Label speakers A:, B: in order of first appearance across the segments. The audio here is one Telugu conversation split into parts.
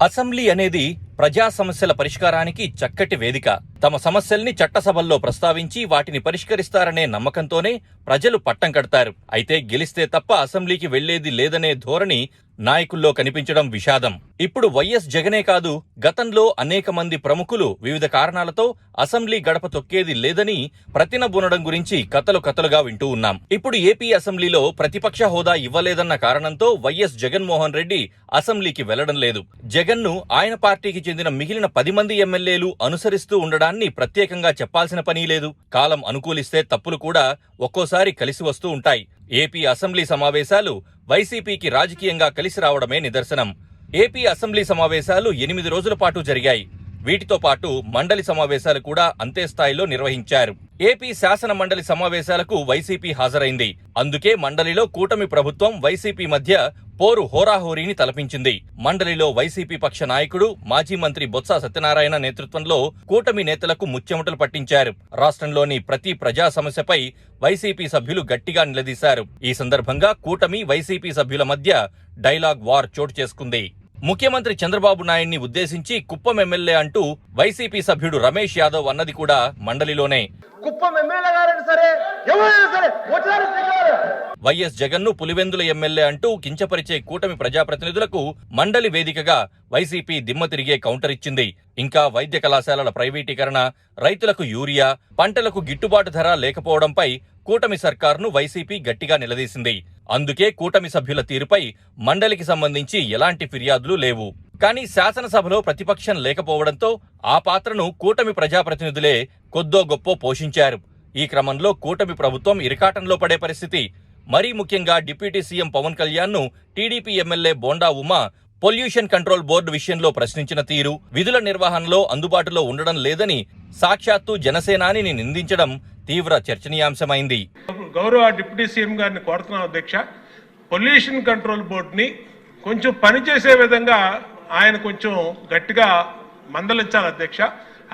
A: అసెంబ్లీ అనేది ప్రజా సమస్యల పరిష్కారానికి చక్కటి వేదిక. తమ సమస్యల్ని చట్టసభల్లో ప్రస్తావించి వాటిని పరిష్కరిస్తారనే నమ్మకంతోనే ప్రజలు పట్టం కడతారు. అయితే గెలిస్తే తప్ప అసెంబ్లీకి వెళ్లేది లేదనే ధోరణి నాయకుల్లో కనిపించడం విషాదం. ఇప్పుడు వైఎస్ జగనే కాదు, గతంలో అనేక మంది ప్రముఖులు వివిధ కారణాలతో అసెంబ్లీ గడప తొక్కేది లేదని ప్రతినబూనడం గురించి కథలుగా వింటూ ఉన్నాం. ఇప్పుడు ఏపీ అసెంబ్లీలో ప్రతిపక్ష హోదా ఇవ్వలేదన్న కారణంతో వైఎస్ జగన్మోహన్ రెడ్డి అసెంబ్లీకి వెళ్లడం లేదు. జగన్ను ఆయన పార్టీకి చెందిన మిగిలిన 10 మంది ఎమ్మెల్యేలు అనుసరిస్తూ ఉండడాన్ని ప్రత్యేకంగా చెప్పాల్సిన పని లేదు. కాలం అనుకూలిస్తే తప్పులు కూడా ఒక్కోసారి కలిసి వస్తూ ఉంటాయి. ఏపీ అసెంబ్లీ సమావేశాలు వైసీపీకి రాజకీయంగా కలిసి రావడమే నిదర్శనం. ఏపీ అసెంబ్లీ సమావేశాలు 8 రోజుల పాటు జరిగాయి. వీటితో పాటు మండలి సమావేశాలు కూడా అంతే స్థాయిలో నిర్వహించారు. ఏపీ శాసన మండలి సమావేశాలకు వైసీపీ హాజరైంది. అందుకే మండలిలో కూటమి ప్రభుత్వం వైసీపీ మధ్య పోరు హోరాహోరీని తలపించింది. మండలిలో వైసీపీ పక్ష నాయకుడు మాజీ మంత్రి బొత్స సత్యనారాయణ నేతృత్వంలో కూటమి నేతలకు ముచ్చెమటలు పట్టించారు. రాష్ట్రంలోని ప్రతి ప్రజా సమస్యపై వైసీపీ సభ్యులు గట్టిగా నిలదీశారు. ఈ సందర్భంగా కూటమి వైసీపీ సభ్యుల మధ్య డైలాగ్ వార్ చోటు చేసుకుంది. ముఖ్యమంత్రి చంద్రబాబు నాయుడిని ఉద్దేశించి కుప్పం ఎమ్మెల్యే అంటూ వైసీపీ సభ్యుడు రమేష్ యాదవ్ అన్నది కూడా మండలిలోనే. వైఎస్ జగన్ను పులివెందుల ఎమ్మెల్యే అంటూ కించపరిచే కూటమి ప్రజాప్రతినిధులకు మండలి వేదికగా వైసీపీ దిమ్మ తిరిగే కౌంటర్ ఇచ్చింది. ఇంకా వైద్య కళాశాలల ప్రైవేటీకరణ, రైతులకు యూరియా, పంటలకు గిట్టుబాటు ధర లేకపోవడంపై కూటమి సర్కార్ను వైసీపీ గట్టిగా నిలదీసింది. అందుకే కూటమి సభ్యుల తీరుపై మండలికి సంబంధించి ఎలాంటి ఫిర్యాదులు లేవు. కానీ శాసనసభలో ప్రతిపక్షం లేకపోవడంతో ఆ పాత్రను కూటమి ప్రజాప్రతినిధులే కొద్దో గొప్పో పోషించారు. ఈ క్రమంలో కూటమి ప్రభుత్వం ఇరకాటంలో పడే పరిస్థితి. మరీ ముఖ్యంగా డిప్యూటీ సీఎం పవన్ కళ్యాణ్ ను TDP MLA bonda Uma pollution control board విషయంలో ప్రశ్నించిన తీరు, విధుల నిర్వహణలో అందుబాటులో ఉండడం లేదని సాక్షాత్తు జనసేనానిని నిందించడం తీవ్ర చర్చనీయాంశమైంది.
B: గౌరవ డిప్యూటీ సీఎం గారిని కోరుతున్నాం అధ్యక్ష, పొల్యూషన్ కంట్రోల్ బోర్డుని కొంచెం పనిచేసే విధంగా ఆయన కొంచెం గట్టిగా మందలించాలి అధ్యక్ష,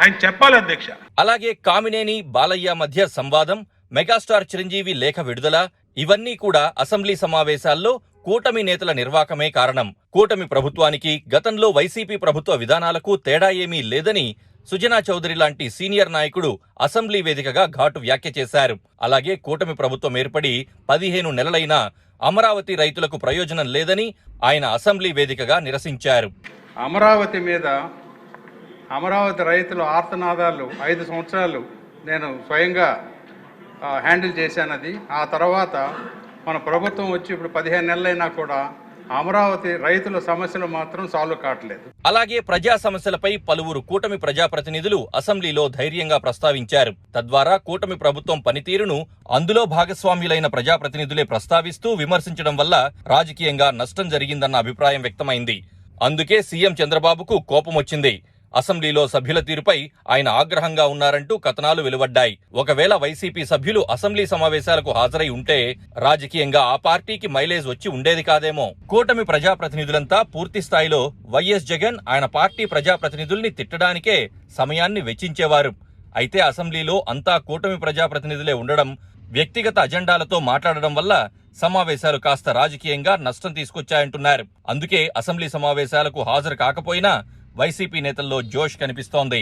B: ఆయన చెప్పాలి అధ్యక్ష.
A: అలాగే కామినేని బాలయ్య మధ్య సంవాదం, మెగాస్టార్ చిరంజీవి లేఖ విడుదల, ఇవన్నీ కూడా అసెంబ్లీ సమావేశాల్లో కూటమి నేతల నిర్వాకమే కారణం. కూటమి ప్రభుత్వానికి గతంలో వైసీపీ ప్రభుత్వ విధానాలకు తేడా ఏమీ లేదని సుజనా చౌదరి లాంటి సీనియర్ నాయకుడు అసెంబ్లీ వేదికగా ఘాటు వ్యాఖ్య చేశారు. అలాగే కూటమి ప్రభుత్వం ఏర్పడి 15 నెలలైనా అమరావతి రైతులకు ప్రయోజనం లేదని ఆయన అసెంబ్లీ వేదికగా నిరసించారు.
C: అమరావతి మీద అమరావతి రైతుల ఆర్తనాదాలు 5 సంవత్సరాలు నేను స్వయంగా హ్యాండిల్ చేశానది. ఆ తర్వాత మన ప్రభుత్వం వచ్చి ఇప్పుడు 15 నెలలైనా కూడా అమరావతి రైతుల సమస్యలు మాత్రం సాల్వ్ కావట్లేదు.
A: అలాగే ప్రజా సమస్యలపై పలువురు కూటమి ప్రజాప్రతినిధులు అసెంబ్లీలో ధైర్యంగా ప్రస్తావించారు. తద్వారా కూటమి ప్రభుత్వం పనితీరును అందులో భాగస్వామ్యులైన ప్రజాప్రతినిధులే ప్రస్తావిస్తూ విమర్శించడం వల్ల రాజకీయంగా నష్టం జరిగిందన్న అభిప్రాయం వ్యక్తమైంది. అందుకే సీఎం చంద్రబాబుకు కోపమొచ్చింది. అసెంబ్లీలో సభ్యుల తీరుపై ఆయన ఆగ్రహంగా ఉన్నారంటూ కథనాలు వెలువడ్డాయి. ఒకవేళ వైసీపీ సభ్యులు అసెంబ్లీ సమావేశాలకు హాజరై ఉంటే రాజకీయంగా ఆ పార్టీకి మైలేజ్ వచ్చి ఉండేది కాదేమో. కూటమి ప్రజాప్రతినిధులంతా పూర్తి స్థాయిలో వైఎస్ జగన్, ఆయన పార్టీ ప్రజాప్రతినిధుల్ని తిట్టడానికే సమయాన్ని వెచ్చించేవారు. అయితే అసెంబ్లీలో అంతా కూటమి ప్రజాప్రతినిధులే ఉండడం, వ్యక్తిగత అజెండాలతో మాట్లాడడం వల్ల సమావేశాలు కాస్త రాజకీయంగా నష్టం తీసుకొచ్చాయంటున్నారు. అందుకే అసెంబ్లీ సమావేశాలకు హాజరు కాకపోయినా వైసీపీ నేతల్లో జోష్ కనిపిస్తోంది.